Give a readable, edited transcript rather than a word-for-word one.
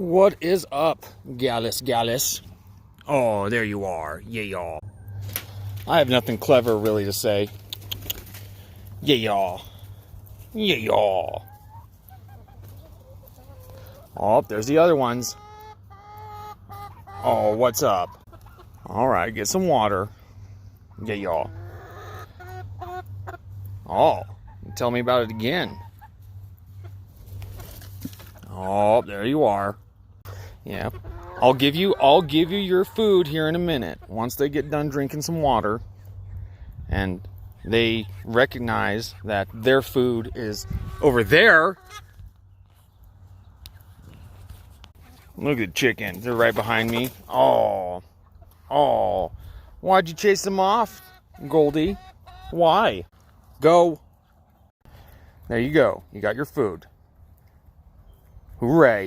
What is up, Gallus? Oh, there you are. Yeah, y'all. I have nothing clever really to say. Yeah, y'all. Yeah, y'all. Oh, there's the other ones. Oh, what's up? All right, get some water. Yeah, y'all. Oh, tell me about it again. Oh, there you are. Yeah. I'll give you your food here in a minute. Once they get done drinking some water and they recognize that their food is over there. Look at the chickens. They're right behind me. Oh. Why'd you chase them off, Goldie? Why? Go. There you go. You got your food. Hooray.